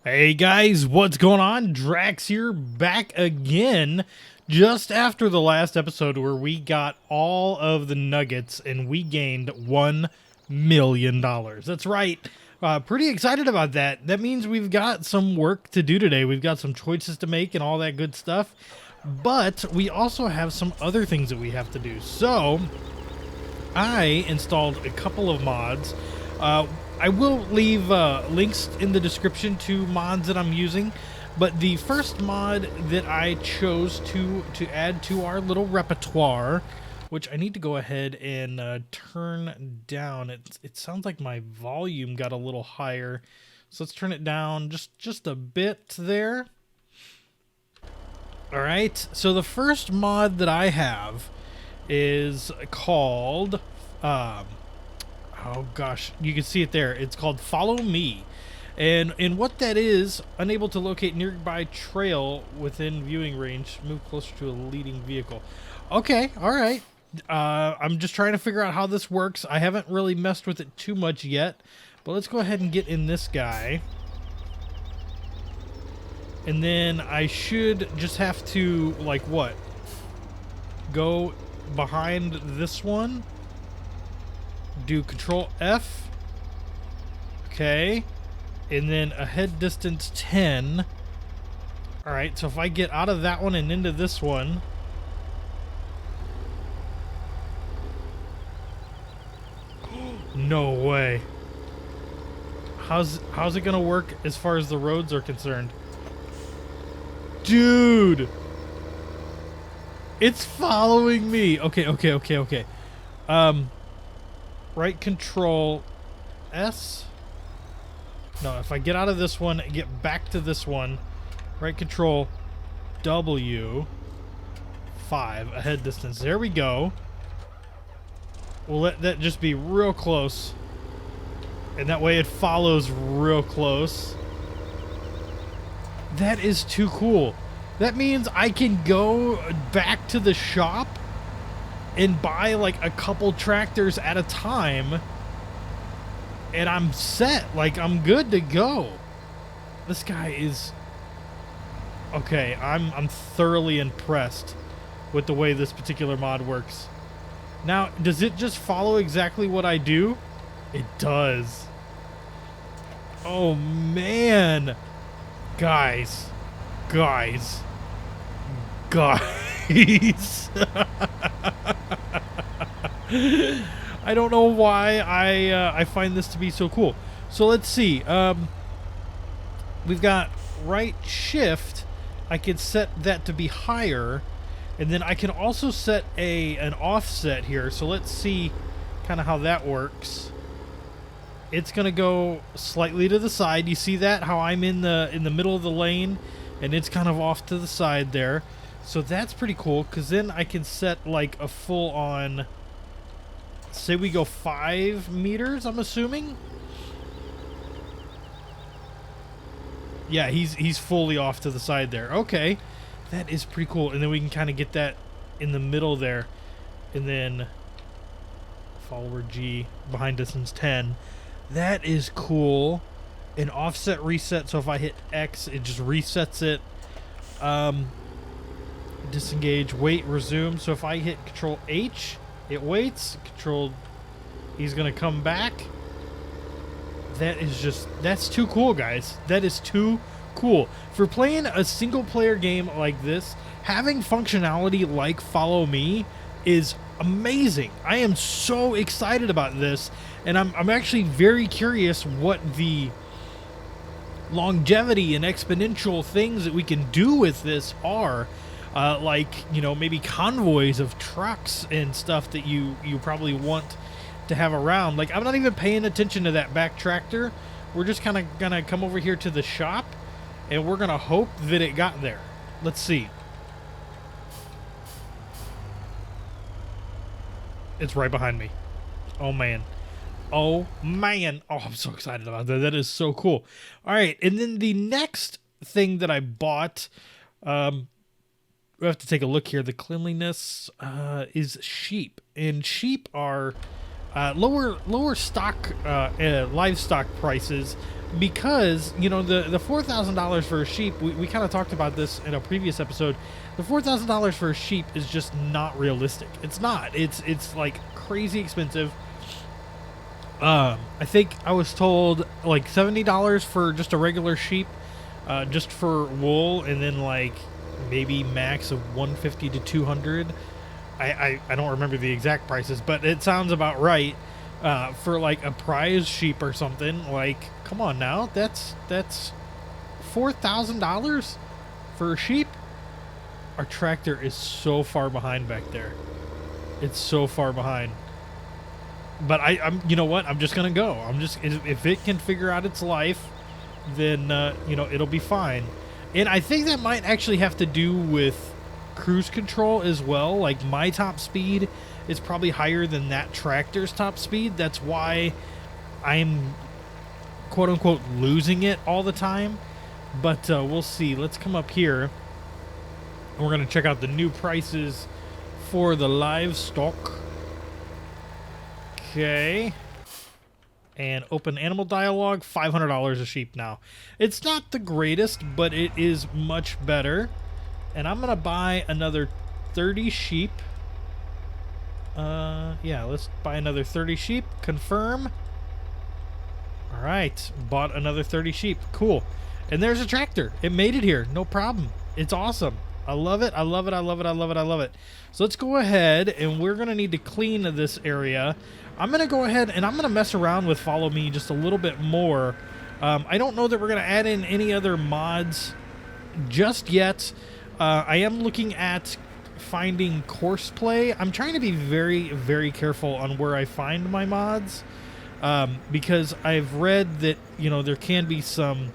Hey guys, what's going on? Drax here, back again, just after the last episode where we got all of the nuggets and we gained $1 million. That's right. Pretty excited about that. That means we've got some work to do today. We've got some choices to make and all that good stuff. But we also have some other things that we have to do. So, I installed a couple of mods. I will leave links in the description to mods that I'm using, but the first mod that I chose to add to our little repertoire, which I need to go ahead and turn down. It sounds like my volume got a little higher, so let's turn it down just a bit there. All right, so the first mod that I have is called oh gosh, you can see it there. It's called Follow Me. And what that is, unable to locate nearby trail within viewing range, move closer to a leading vehicle. Okay, all right. I'm just trying to figure out how this works. I haven't really messed with it too much yet, but let's go ahead and get in this guy. And then I should just have to, like, what? Go behind this one. Do Control F. Okay. And then a head distance 10. Alright, so if I get out of that one and into this one. No way. How's it gonna work as far as the roads are concerned? Dude! It's following me. Okay. Right control S. No, if I get out of this one and get back to this one, right control W 5 ahead distance. There we go. We'll let that just be real close. And that way it follows real close. That is too cool. That means I can go back to the shop and buy like a couple tractors at a time, and I'm set. Like, I'm good to go. This guy is okay. I'm thoroughly impressed with the way this particular mod works. Now, does it just follow exactly what I do? It does. Oh man, guys. I don't know why I find this to be so cool. So let's see. We've got right shift. I can set that to be higher, and then I can also set an offset here. So let's see kind of how that works. It's gonna go slightly to the side. You see that? How I'm in the middle of the lane, and it's kind of off to the side there. So that's pretty cool, because then I can set like a full on, say we go 5 meters, I'm assuming. Yeah, he's fully off to the side there. Okay, that is pretty cool. And then we can kind of get that in the middle there. And then follower G, behind distance 10. That is cool. An offset reset, so if I hit X, it just resets it. Disengage, wait, resume. So if I hit Control H, it waits. Control, he's gonna come back. That's too cool, guys. That is too cool. For playing a single player game like this, having functionality like Follow Me is amazing. I am so excited about this, and I'm actually very curious what the longevity and exponential things that we can do with this are. Like, you know, maybe convoys of trucks and stuff that you probably want to have around. Like, I'm not even paying attention to that back tractor. We're just kind of gonna come over here to the shop, and we're gonna hope that it got there. Let's see. It's right behind me. Oh man. Oh man. Oh, I'm so excited about that. That is so cool. All right, and then the next thing that I bought, we have to take a look here. The cleanliness is sheep, and sheep are lower stock livestock prices because, you know, the $4,000 for a sheep, we kind of talked about this in a previous episode. The $4,000 for a sheep is just not realistic. It's not. It's like crazy expensive. I think I was told like $70 for just a regular sheep, just for wool, and then like maybe max of 150 to 200. I don't remember the exact prices, but it sounds about right. For like a prize sheep or something. Like, come on now, that's $4,000 for a sheep. Our tractor is so far behind back there. It's so far behind. But I'm, you know what? I'm just gonna go. I'm just, if it can figure out its life, then you know, it'll be fine. And I think that might actually have to do with cruise control as well. Like, my top speed is probably higher than that tractor's top speed. That's why I'm quote unquote losing it all the time. But we'll see. Let's come up here and we're gonna check out the new prices for the livestock. Okay. And open animal dialogue. $500 a sheep now. It's not the greatest, but it is much better. And I'm gonna buy another 30 sheep. Yeah, let's buy another 30 sheep. Confirm. All right, bought another 30 sheep. Cool. And there's a tractor. It made it here. No problem. It's awesome. I love it. I love it. I love it. I love it. I love it. So let's go ahead, and we're going to need to clean this area. I'm going to go ahead, and I'm going to mess around with Follow Me just a little bit more. I don't know that we're going to add in any other mods just yet. I am looking at finding course play. I'm trying to be very, very careful on where I find my mods, because I've read that, you know, there can be some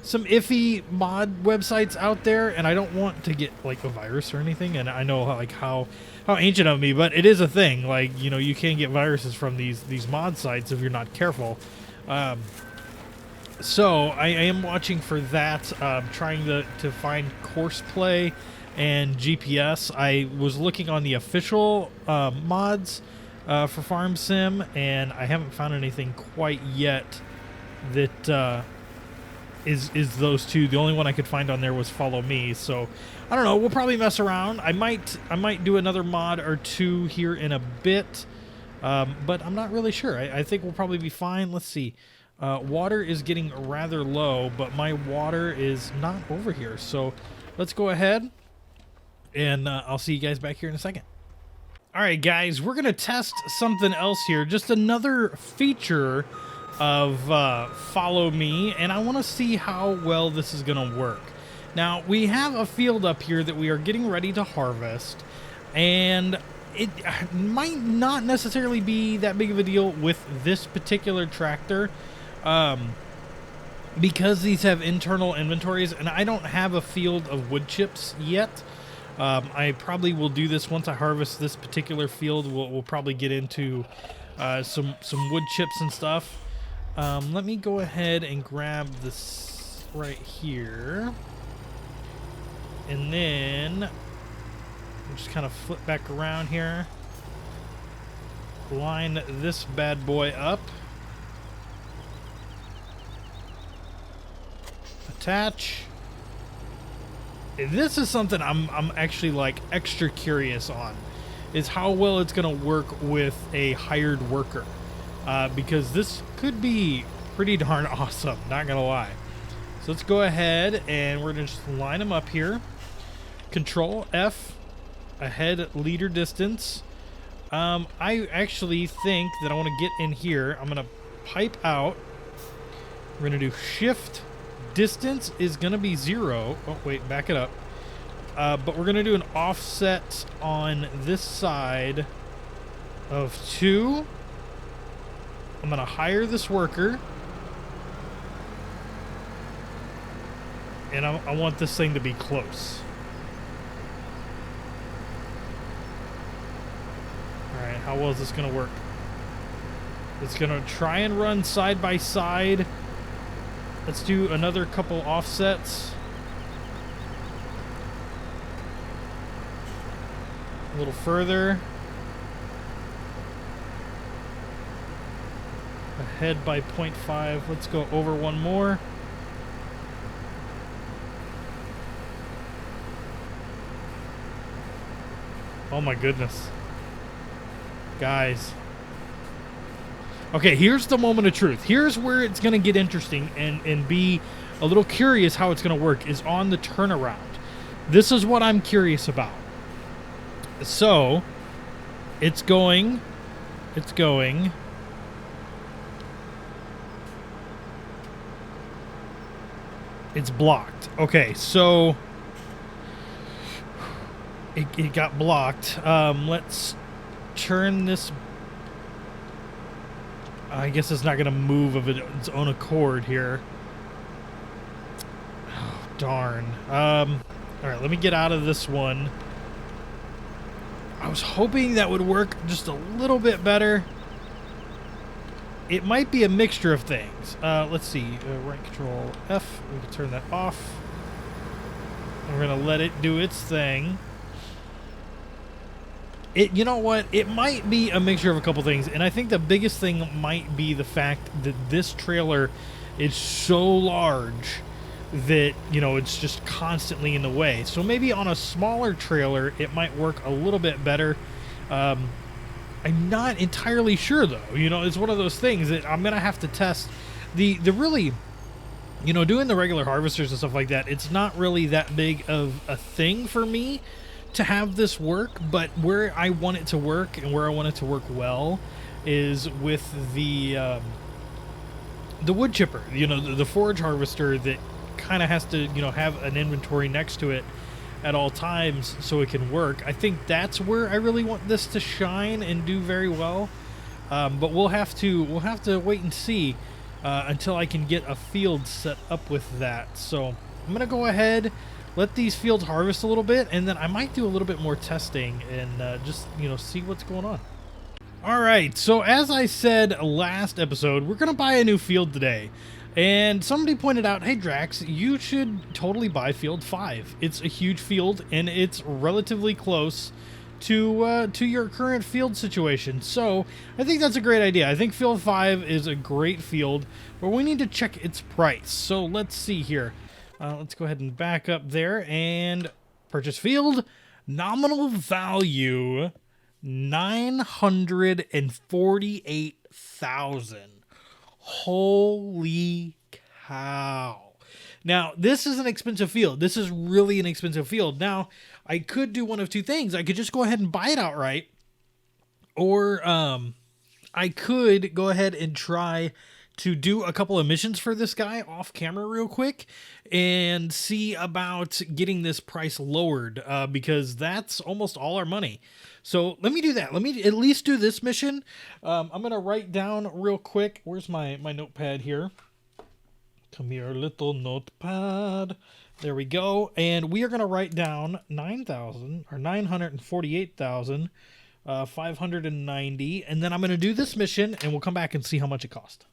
iffy mod websites out there, and I don't want to get like a virus or anything. And I know how ancient of me, but it is a thing. Like, you know, you can get viruses from these mod sites if you're not careful. So I am watching for that, trying to find course play and GPS. I was looking on the official mods for Farm Sim, and I haven't found anything quite yet that is those two. The only one I could find on there was Follow Me. So I don't know. We'll probably mess around. I might do another mod or two here in a bit, but I'm not really sure. I think we'll probably be fine. Let's see. Water is getting rather low, but my water is not over here. So let's go ahead, and I'll see you guys back here in a second. All right, guys, we're going to test something else here. Just another feature of Follow Me, and I want to see how well this is going to work. Now, we have a field up here that we are getting ready to harvest, and it might not necessarily be that big of a deal with this particular tractor, because these have internal inventories, and I don't have a field of wood chips yet. I probably will do this once I harvest this particular field. We'll probably get into some wood chips and stuff. Let me go ahead and grab this right here, and then just kind of flip back around here, line this bad boy up, attach. This is something I'm actually like extra curious on, is how well it's gonna work with a hired worker, because this could be pretty darn awesome, not gonna lie. So let's go ahead and we're gonna just line them up here. Control F, ahead leader distance. I actually think that I want to get in here. I'm gonna pipe out. We're gonna do shift. Distance is gonna be 0. Oh wait, back it up. But we're gonna do an offset on this side of 2. I'm gonna hire this worker, and I want this thing to be close. All right, how well is this gonna work? It's gonna try and run side by side. Let's do another couple offsets. A little further. Ahead by 0.5. Let's go over one more. Oh my goodness. Guys. Okay, here's the moment of truth. Here's where it's going to get interesting and be a little curious how it's going to work, is on the turnaround. This is what I'm curious about. So, it's going. It's blocked. Okay, so it got blocked. Let's turn this. I guess it's not going to move of its own accord here. Oh, darn. All right, let me get out of this one. I was hoping that would work just a little bit better. It might be a mixture of things. Let's see. Right control F. We can turn that off. And we're going to let it do its thing. You know what? It might be a mixture of a couple things, and I think the biggest thing might be the fact that this trailer is so large that, you know, it's just constantly in the way. So maybe on a smaller trailer, it might work a little bit better. I'm not entirely sure, though. You know, it's one of those things that I'm going to have to test. The really, you know, doing the regular harvesters and stuff like that, it's not really that big of a thing for me to have this work, but where I want it to work and where I want it to work well is with the wood chipper, you know, the forage harvester that kind of has to, you know, have an inventory next to it at all times so it can work. I think that's where I really want this to shine and do very well. But we'll have to wait and see until I can get a field set up with that. So I'm gonna go ahead, let these fields harvest a little bit, and then I might do a little bit more testing and just, you know, see what's going on. All right, so as I said last episode, we're going to buy a new field today. And somebody pointed out, hey, Drax, you should totally buy Field 5. It's a huge field, and it's relatively close to your current field situation. So I think that's a great idea. I think Field 5 is a great field, but we need to check its price. So let's see here. Let's go ahead and back up there and purchase field. Nominal value, 948,000. Holy cow. Now, this is an expensive field. This is really an expensive field. Now, I could do one of two things. I could just go ahead and buy it outright, or I could go ahead and try to do a couple of missions for this guy off camera real quick and see about getting this price lowered, because that's almost all our money. So let me do that. Let me at least do this mission. I'm going to write down real quick. Where's my notepad here? Come here, little notepad. There we go. And we are going to write down 948,590. And then I'm going to do this mission and we'll come back and see how much it cost.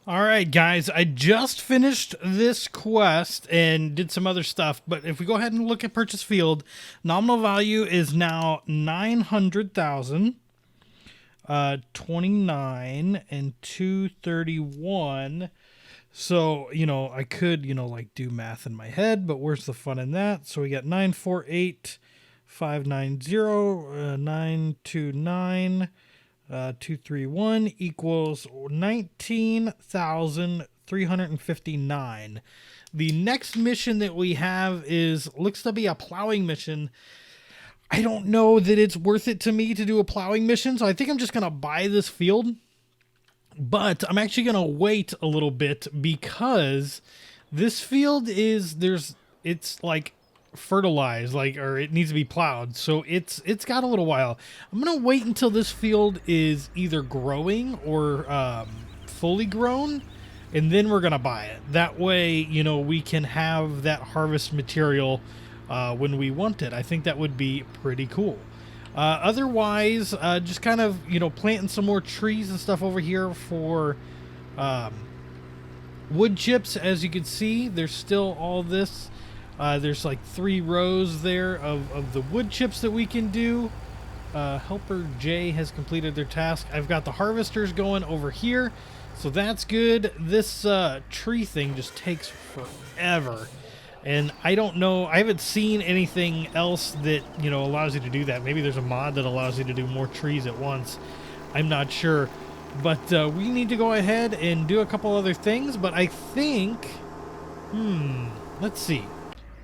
All right, guys, I just finished this quest and did some other stuff, but if we go ahead and look at purchase field, nominal value is now 900,000, 29 and 231. So, you know, I could, you know, like do math in my head, but where's the fun in that? So we got 948,590, 929. 231 equals 19,359. The next mission that we have looks to be a plowing mission. I don't know that it's worth it to me to do a plowing mission, so I think I'm just going to buy this field. But I'm actually going to wait a little bit because this field it's like fertilized, or it needs to be plowed, so it's got a little while. I'm gonna wait until this field is either growing or fully grown, and then we're gonna buy it. That way, you know, we can have that harvest material when we want it. I think that would be pretty cool. Otherwise, just kind of, you know, planting some more trees and stuff over here for wood chips. As you can see, there's still all this. There's like 3 rows there of the wood chips that we can do. Helper J has completed their task. I've got the harvesters going over here. So that's good. This tree thing just takes forever. And I don't know, I haven't seen anything else that, you know, allows you to do that. Maybe there's a mod that allows you to do more trees at once. I'm not sure. But we need to go ahead and do a couple other things. But I think, let's see.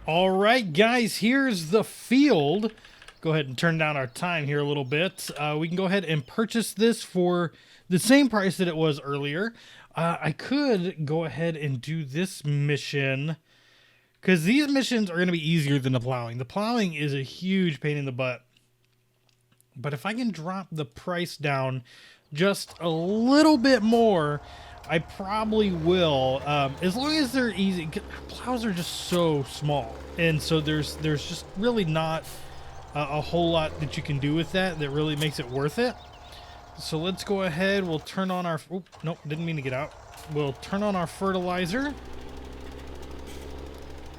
All right, guys, here's the field. Go ahead and turn down our time here a little bit. We can go ahead and purchase this for the same price that it was earlier. I could go ahead and do this mission, because these missions are going to be easier than the plowing. The plowing is a huge pain in the butt. But if I can drop the price down just a little bit more, I probably will. As long as they're easy. Plows are just so small. And so there's just really not a whole lot that you can do with that really makes it worth it. So let's go ahead. We'll turn on our... Oop, nope, didn't mean to get out. We'll turn on our fertilizer.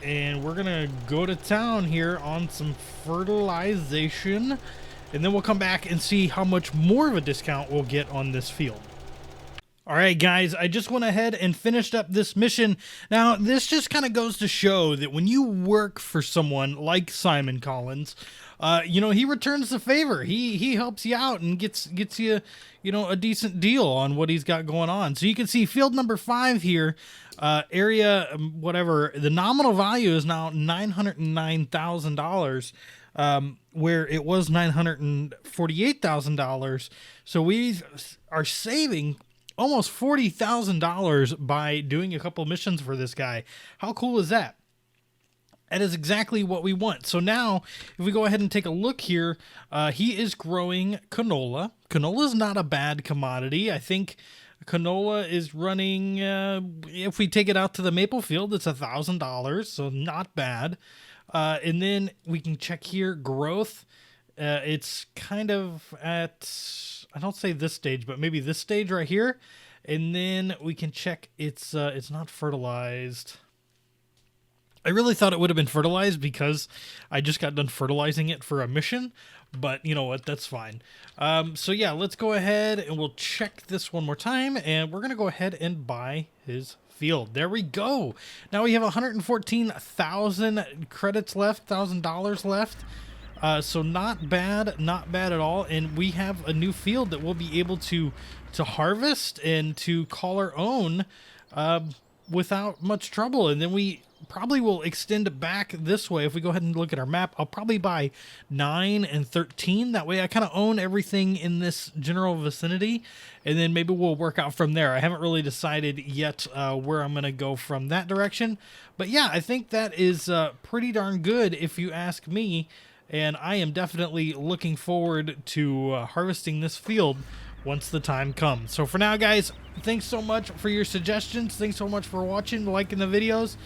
And we're going to go to town here on some fertilization. And then we'll come back and see how much more of a discount we'll get on this field. All right, guys, I just went ahead and finished up this mission. Now, this just kind of goes to show that when you work for someone like Simon Collins, you know, he returns the favor. He helps you out and gets you, you know, a decent deal on what he's got going on. So you can see field number 5 here, area, whatever, the nominal value is now $909,000. Where it was $948,000. So we are saving almost $40,000 by doing a couple missions for this guy. How cool is that? That is exactly what we want. So now, if we go ahead and take a look here, he is growing canola. Canola is not a bad commodity. I think canola is running, if we take it out to the maple field, it's $1,000, so not bad. And then we can check here, growth. It's kind of at, I don't say this stage, but maybe this stage right here. And then we can check it's not fertilized. I really thought it would have been fertilized because I just got done fertilizing it for a mission, but you know what, that's fine. So yeah, let's go ahead and we'll check this one more time, and we're going to go ahead and buy his field. There we go. Now we have 114,000 credits left, $1,000 left. So not bad at all. And we have a new field that we'll be able to harvest and to call our own without much trouble. And then we probably will extend back this way. If we go ahead and look at our map, I'll probably buy 9 and 13. That way I kind of own everything in this general vicinity, and then maybe we'll work out from there. I haven't really decided yet where I'm going to go from that direction. But yeah, I think that is pretty darn good if you ask me, and I am definitely looking forward to harvesting this field once the time comes. So for now, guys, thanks so much for your suggestions. Thanks so much for watching, liking the videos.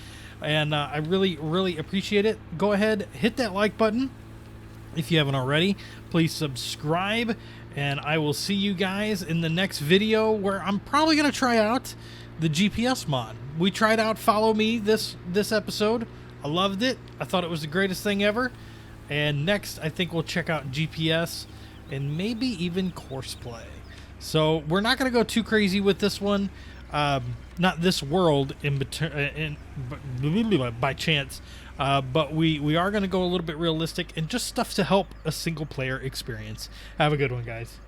And I really appreciate it. Go ahead, hit that like button if you haven't already. Please subscribe, and I will see you guys in the next video, where I'm probably going to try out the GPS mod. We tried out Follow Me this episode. I loved it. I thought it was the greatest thing ever. And next, I think we'll check out GPS and maybe even Courseplay. So we're not going to go too crazy with this one. Not this world by chance, but we are going to go a little bit realistic and just stuff to help a single player experience. Have a good one, guys.